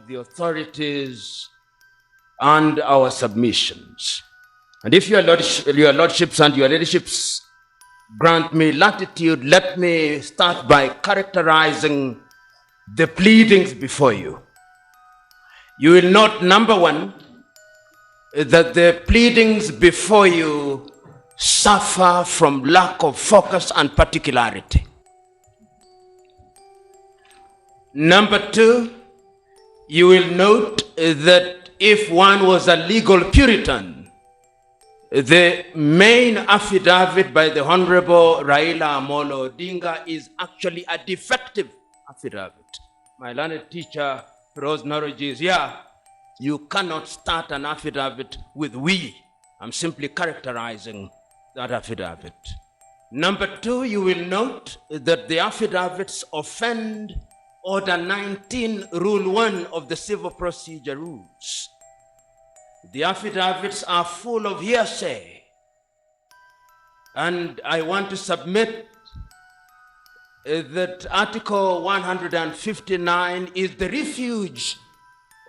the authorities and our submissions. And if your lordships and your ladyship grant me latitude, let me start by characterizing the pleadings before you. You will note, number one, that the pleadings before you suffer from lack of focus and particularity. Number two, you will note that if one was a legal Puritan, the main affidavit by the Honorable Raila Amolo Odinga is actually a defective affidavit. My learned teacher, Rose Naroji, is here. You cannot start an affidavit with "we." I'm simply characterizing that affidavit. Number two, you will note that the affidavits offend Order 19, Rule 1 of the Civil Procedure Rules. The affidavits are full of hearsay. And I want to submit that Article 159 is the refuge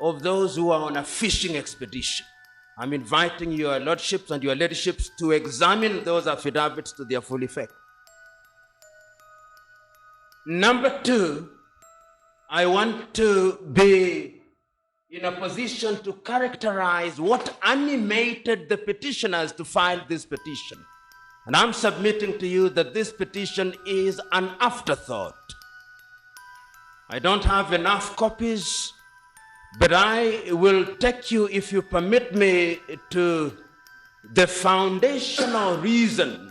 of those who are on a fishing expedition. I'm inviting your lordships and your ladyships to examine those affidavits to their full effect. Number two, I want to be in a position to characterize what animated the petitioners to file this petition. And I'm submitting to you that this petition is an afterthought. I don't have enough copies, but I will take you, if you permit me, to the foundational reason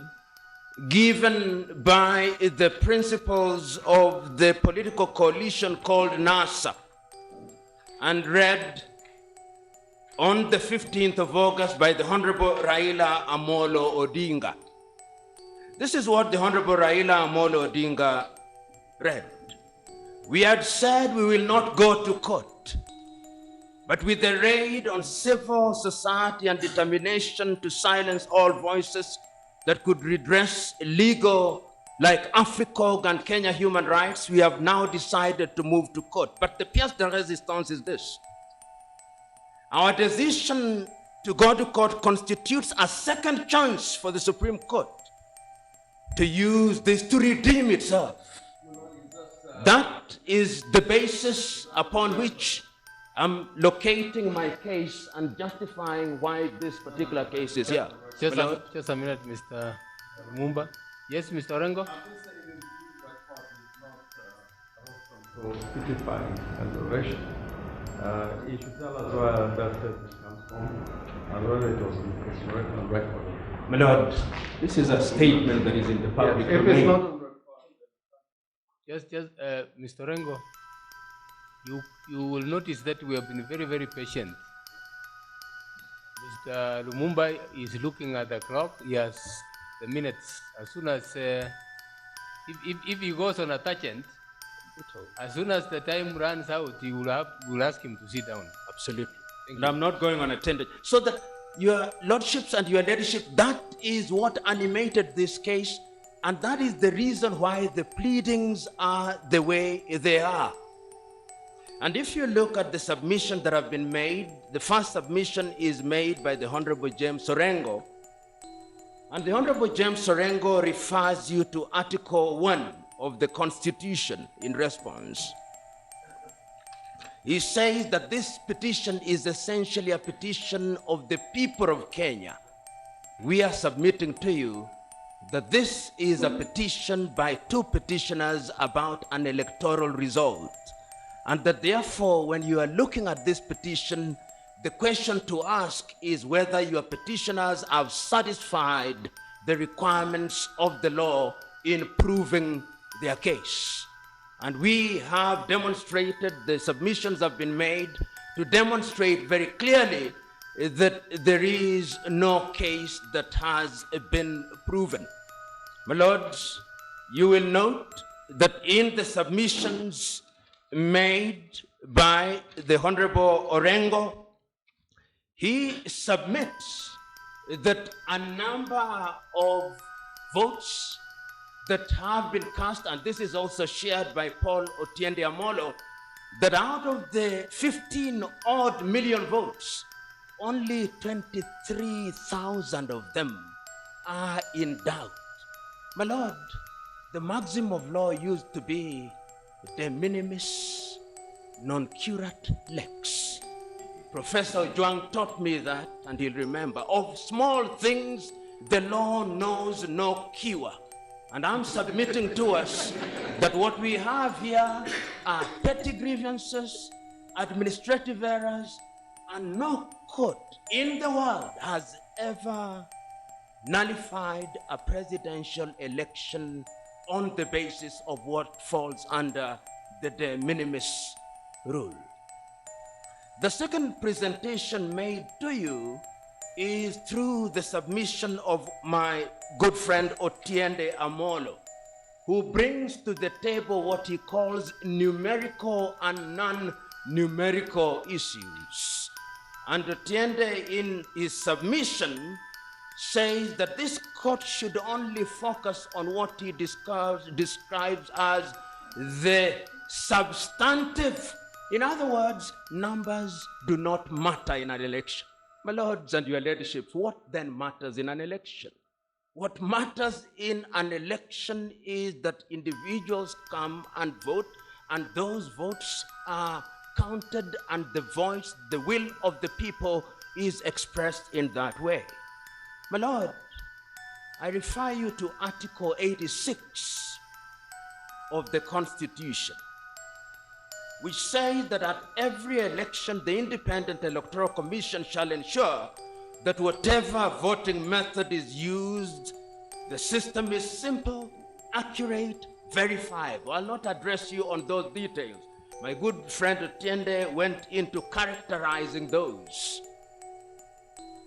given by the principles of the political coalition called NASA, and read on the 15th of August by the Honorable Raila Amolo Odinga. This is what the Honorable Raila Amolo Odinga read. We had said we will not go to court, but with the raid on civil society and determination to silence all voices that could redress illegal, like AFRICOG and Kenya human rights, we have now decided to move to court. But the pièce de résistance is this. Our decision to go to court constitutes a second chance for the Supreme Court to use this to redeem itself. That is the basis upon which I'm locating my case and justifying why this particular case is here. Just a minute, Mr. Lumumba. Yes, Mr. Orengo? So speechifying and oration. You should tell us where that statement comes from and whether it was correct on record. My Lord, this is a statement that is in the public If domain. it's not on record. Mr. Orengo, you will notice that we have been very, very patient. Mr. Lumumba is looking at the clock. He has the minutes. As soon as, if he goes on a tangent, as soon as the time runs out, you will ask him to sit down. Absolutely. And I'm not going on a tangent. So that your lordships and your ladyship, that is what animated this case, and that is the reason why the pleadings are the way they are. And if you look at the submission that have been made, the first submission is made by the Honorable James Orengo. And the Honorable James Orengo refers you to Article 1 of the Constitution in response. He says that this petition is essentially a petition of the people of Kenya. We are submitting to you that this is a petition by two petitioners about an electoral result. And that therefore, when you are looking at this petition, the question to ask is whether your petitioners have satisfied the requirements of the law in proving their case. And we have demonstrated, the submissions have been made to demonstrate very clearly that there is no case that has been proven. My lords, you will note that in the submissions made by the Honorable Orengo, he submits that a number of votes that have been cast, and this is also shared by Paul Otiende Amolo, that out of the 15 odd million votes, only 23,000 of them are in doubt. My Lord, the maxim of law used to be de minimis non curat lex. Professor Zhuang taught me that, and he'll remember. Of small things, the law knows no cure. And I'm submitting to us that what we have here are petty grievances, administrative errors, and no court in the world has ever nullified a presidential election on the basis of what falls under the de minimis rule. The second presentation made to you is through the submission of my good friend Otiende Amolo, who brings to the table what he calls numerical and non-numerical issues. And Otiende, in his submission, says that this court should only focus on what he describes as the substantive. In other words, numbers do not matter in an election. My lords and your ladyship, what then matters in an election? What matters in an election is that individuals come and vote, and those votes are counted, and the voice, the will of the people is expressed in that way. My Lord, I refer you to Article 86 of the Constitution, which says that at every election, the Independent Electoral Commission shall ensure that whatever voting method is used, the system is simple, accurate, verifiable. I'll not address you on those details. My good friend Otiende went into characterizing those.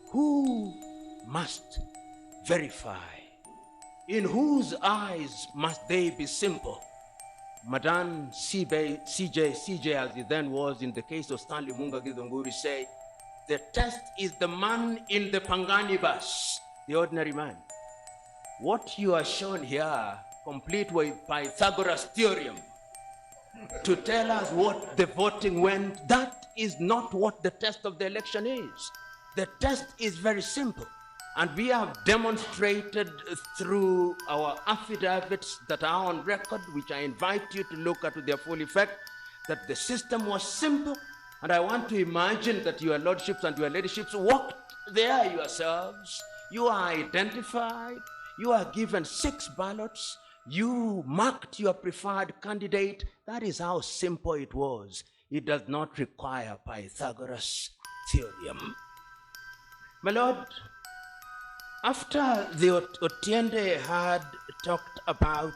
Who must verify? In whose eyes must they be simple? Madame CJ, as he then was in the case of Stanley Munga Githunguri, say, the test is the man in the Pangani bus, the ordinary man. What you are shown here, complete with Pythagoras' theorem, to tell us what the voting went, that is not what the test of the election is. The test is very simple. And we have demonstrated through our affidavits that are on record, which I invite you to look at to their full effect, that the system was simple. And I want to imagine that your lordships and your ladyships walked there yourselves. You are identified. You are given 6 ballots. You marked your preferred candidate. That is how simple it was. It does not require Pythagoras' theorem. My Lord, after the Otiende had talked about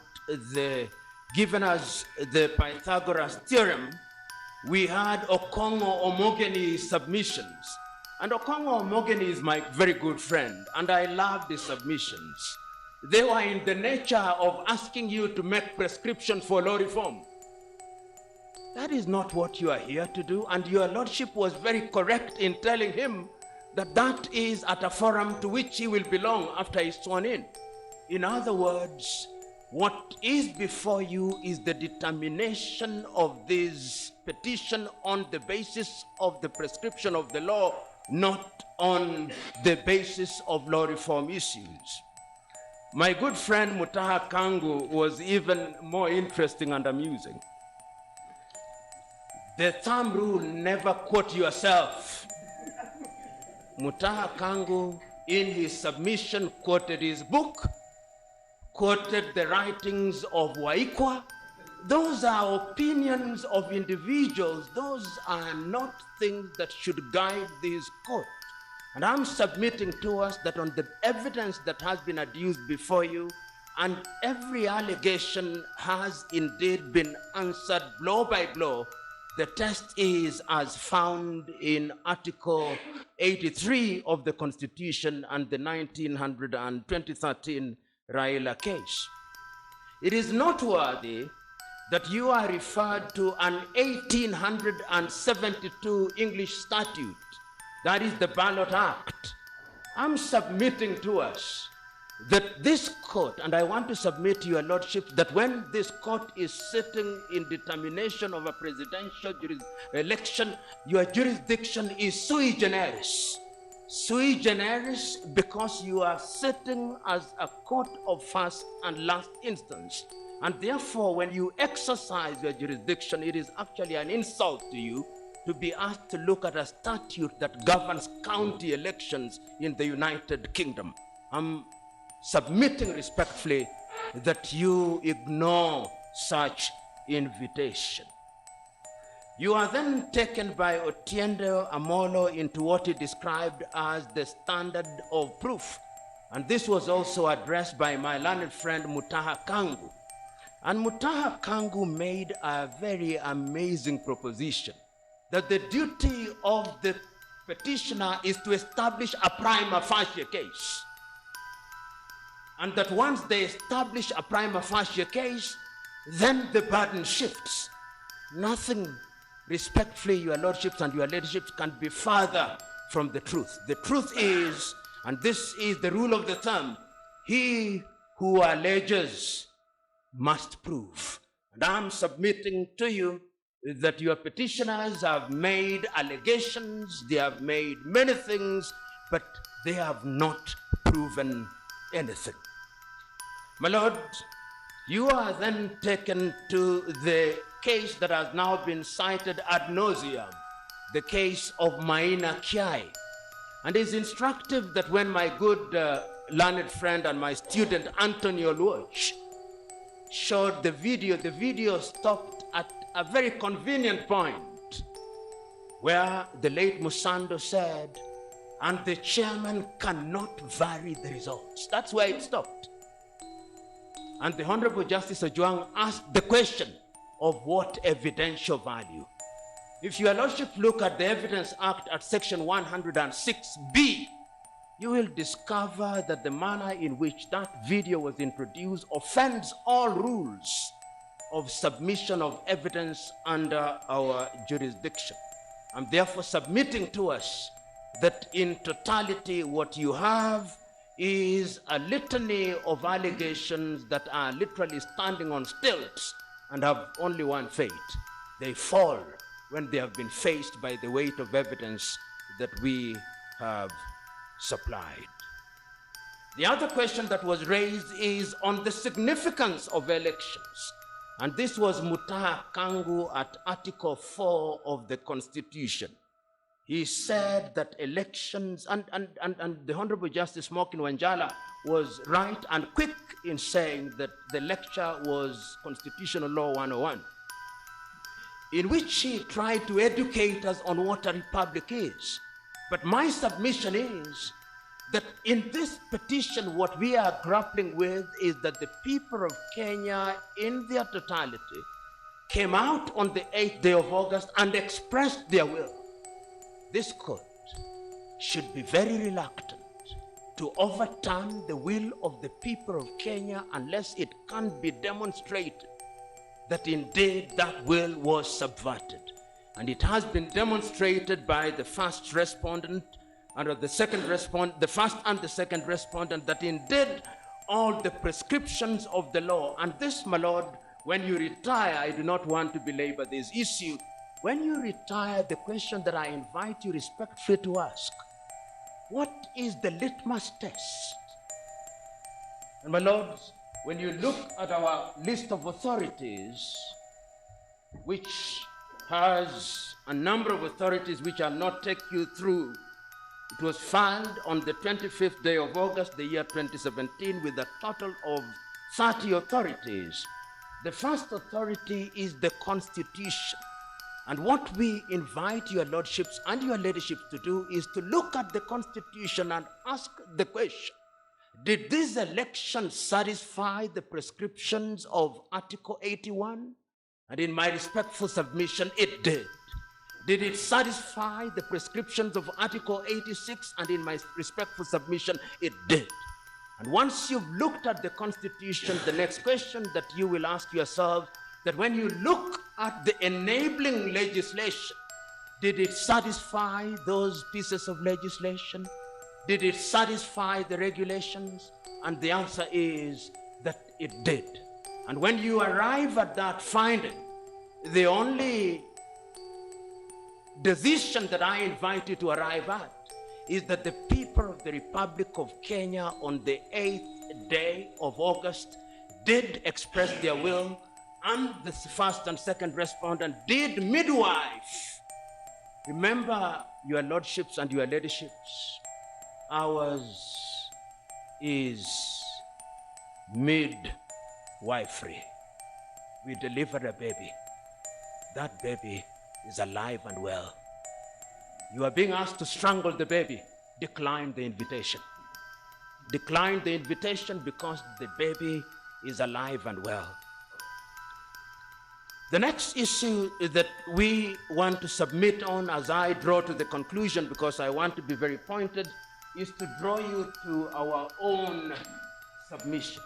given us the Pythagoras theorem, we had Okongo Omogeni's submissions. And Okongo Omogeni is my very good friend, and I love the submissions. They were in the nature of asking you to make prescriptions for law reform. That is not what you are here to do, and your lordship was very correct in telling him that that is at a forum to which he will belong after he's sworn in. In other words, what is before you is the determination of this petition on the basis of the prescription of the law, not on the basis of law reform issues. My good friend Mutaha Kangu was even more interesting and amusing. The thumb rule, never quote yourself. Mutaha Kangu, in his submission, quoted his book, quoted the writings of Waikwa. Those are opinions of individuals. Those are not things that should guide this court. And I'm submitting to us that on the evidence that has been adduced before you, and every allegation has indeed been answered blow by blow, the test is as found in Article 83 of the Constitution and the 2013 Raila case. It is noteworthy that you are referred to an 1872 English statute, that is the Ballot Act. I'm submitting to us that this court, and I want to submit to your lordship that when this court is sitting in determination of a presidential election, your jurisdiction is sui generis. Sui generis because you are sitting as a court of first and last instance. And therefore, when you exercise your jurisdiction, it is actually an insult to you to be asked to look at a statute that governs county elections in the United Kingdom. I'm submitting respectfully that you ignore such invitation. You are then taken by Otiende Amolo into what he described as the standard of proof. And this was also addressed by my learned friend Mutaha Kangu. And Mutaha Kangu made a very amazing proposition that the duty of the petitioner is to establish a prima facie case. And that once they establish a prima facie case, then the burden shifts. Nothing, respectfully, your lordships and your ladyships, can be further from the truth. The truth is, and this is the rule of the thumb, he who alleges must prove. And I'm submitting to you that your petitioners have made allegations, they have made many things, but they have not proven anything. My lord, you are then taken to the case that has now been cited ad nauseum, the case of Maina Kiai. And it's instructive that when my good learned friend and my student Antonio Luoch showed the video stopped at a very convenient point where the late Musando said, and the chairman cannot vary the results. That's where it stopped. And the Honorable Justice Ojwang asked the question of what evidential value. If your lordship look at the Evidence Act at section 106B, you will discover that the manner in which that video was introduced offends all rules of submission of evidence under our jurisdiction. I'm therefore submitting to us that in totality what you have is a litany of allegations that are literally standing on stilts and have only one fate. They fall when they have been faced by the weight of evidence that we have supplied. The other question that was raised is on the significance of elections. And this was Mutaha Kangu at Article 4 of the Constitution. He said that elections, and the Honorable Justice Mokin Wanjala was right and quick in saying that the lecture was Constitutional Law 101, in which he tried to educate us on what a republic is. But my submission is that in this petition, what we are grappling with is that the people of Kenya in their totality came out on the 8th day of August and expressed their will. This court should be very reluctant to overturn the will of the people of Kenya unless it can be demonstrated that indeed that will was subverted. And it has been demonstrated by the first respondent and the second respondent, the first and the second respondent, that indeed all the prescriptions of the law, and this, my lord, when you retire, I do not want to belabor this issue. When you retire, the question that I invite you respectfully to ask, what is the litmus test? And my lords, when you look at our list of authorities, which has a number of authorities which I'll not take you through, it was filed on the 25th day of August, the year 2017, with a total of 30 authorities. The first authority is the Constitution. And what we invite your lordships and your ladyships to do is to look at the Constitution and ask the question, did this election satisfy the prescriptions of Article 81? And in my respectful submission, it did. Did it satisfy the prescriptions of Article 86? And in my respectful submission, it did. And once you've looked at the Constitution, the next question that you will ask yourself, that when you look at the enabling legislation, did it satisfy those pieces of legislation? Did it satisfy the regulations? And the answer is that it did. And when you arrive at that finding, the only decision that I invite you to arrive at is that the people of the Republic of Kenya on the 8th day of August did express their will, and the first and second respondent did midwife. Remember, your lordships and your ladyships, ours is midwifery. We delivered a baby. That baby is alive and well. You are being asked to strangle the baby. Decline the invitation. Decline the invitation because the baby is alive and well. The next issue that we want to submit on as I draw to the conclusion, because I want to be very pointed, is to draw you to our own submission.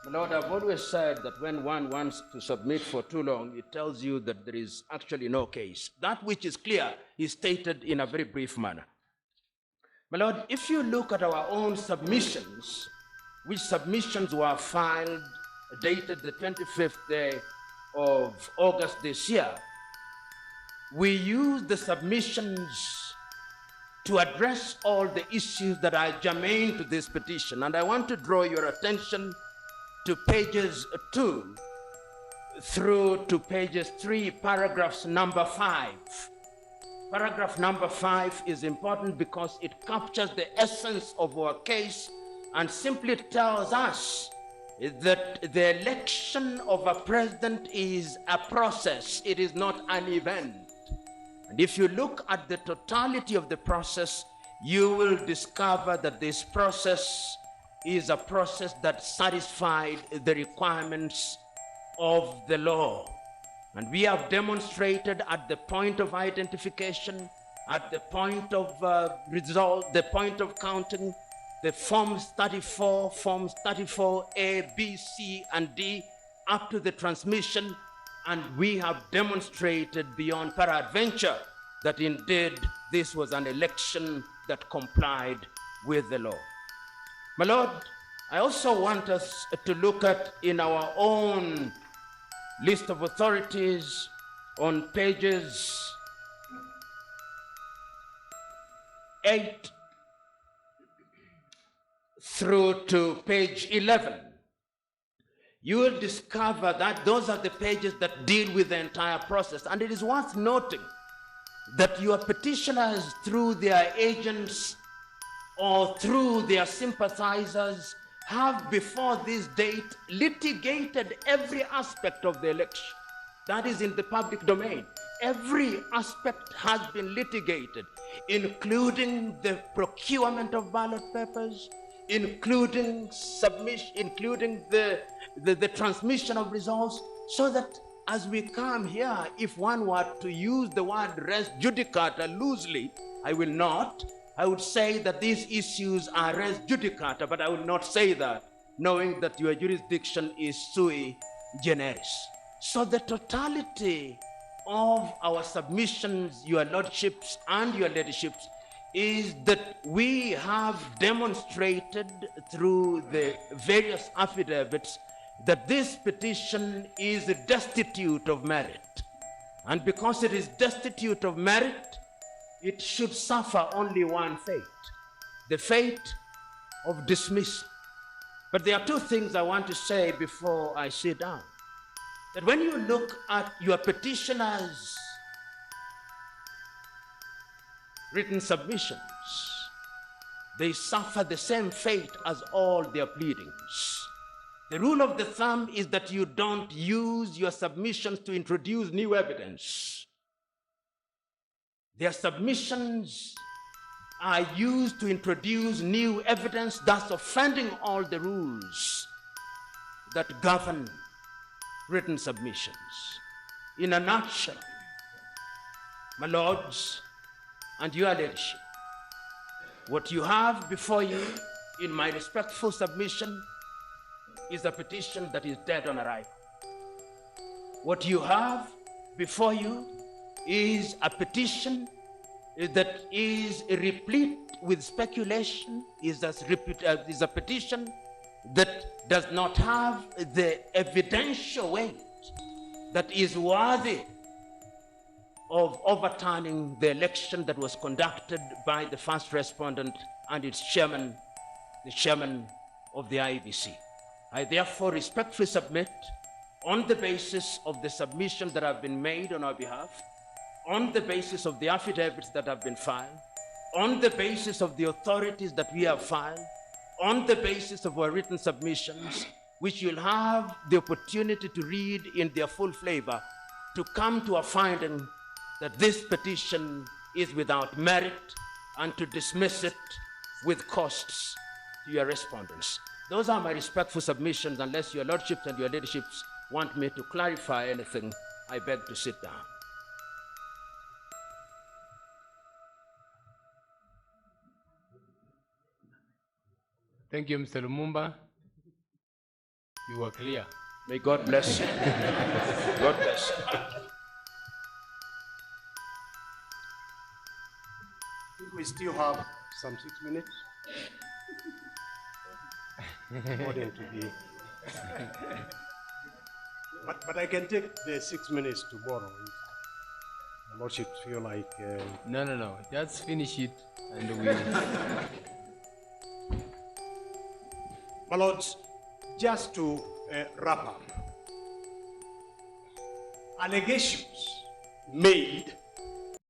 My Lord, I've always said that when one wants to submit for too long, it tells you that there is actually no case. That which is clear is stated in a very brief manner. My Lord, if you look at our own submissions, which submissions were filed, dated the 25th day of August this year, we use the submissions to address all the issues that are germane to this petition. And I want to draw your attention to pages 2 through to pages 3, paragraphs number 5. Paragraph number 5 is important because it captures the essence of our case and simply tells us that the election of a president is a process. It is not an event. And if you look at the totality of the process, you will discover that this process is a process that satisfied the requirements of the law. And we have demonstrated at the point of identification, at the point of result, the point of counting, the forms 34, forms 34A, B, C, and D, up to the transmission, and we have demonstrated beyond peradventure that indeed this was an election that complied with the law. My Lord, I also want us to look at in our own list of authorities on pages 8 through to page 11. You will discover that those are the pages that deal with the entire process. And it is worth noting that your petitioners, through their agents or through their sympathizers, have before this date litigated every aspect of the election. That is in the public domain. Every aspect has been litigated, including the procurement of ballot papers, including submission, including the transmission of results, so that as we come here, if one were to use the word res judicata loosely, I will not. I would say that these issues are res judicata, but I will not say that, knowing that your jurisdiction is sui generis. So the totality of our submissions, your lordships and your ladyships, is that we have demonstrated through the various affidavits that this petition is destitute of merit. And because it is destitute of merit, it should suffer only one fate, the fate of dismissal. But there are two things I want to say before I sit down. That when you look at your petitioners' written submissions, they suffer the same fate as all their pleadings. The rule of the thumb is that you don't use your submissions to introduce new evidence. Their submissions are used to introduce new evidence, thus offending all the rules that govern written submissions. In a nutshell, my lords and your ladyship, what you have before you in my respectful submission is a petition that is dead on arrival. What you have before you is a petition that is replete with speculation, is a petition that does not have the evidential weight that is worthy of overturning the election that was conducted by the first respondent and its chairman, the chairman of the IEBC. I therefore respectfully submit, on the basis of the submissions that have been made on our behalf, on the basis of the affidavits that have been filed, on the basis of the authorities that we have filed, on the basis of our written submissions, which you'll have the opportunity to read in their full flavor, to come to a finding that this petition is without merit and to dismiss it with costs to your respondents. Those are my respectful submissions. Unless your lordships and your leaderships want me to clarify anything, I beg to sit down. Thank you, Mr. Lumumba. You were clear. May God bless you. God bless you. I think we still have some 6 minutes. According to the but I can take the 6 minutes tomorrow if the lordship feel like No. Just finish it and we. my lords, just to wrap up, allegations made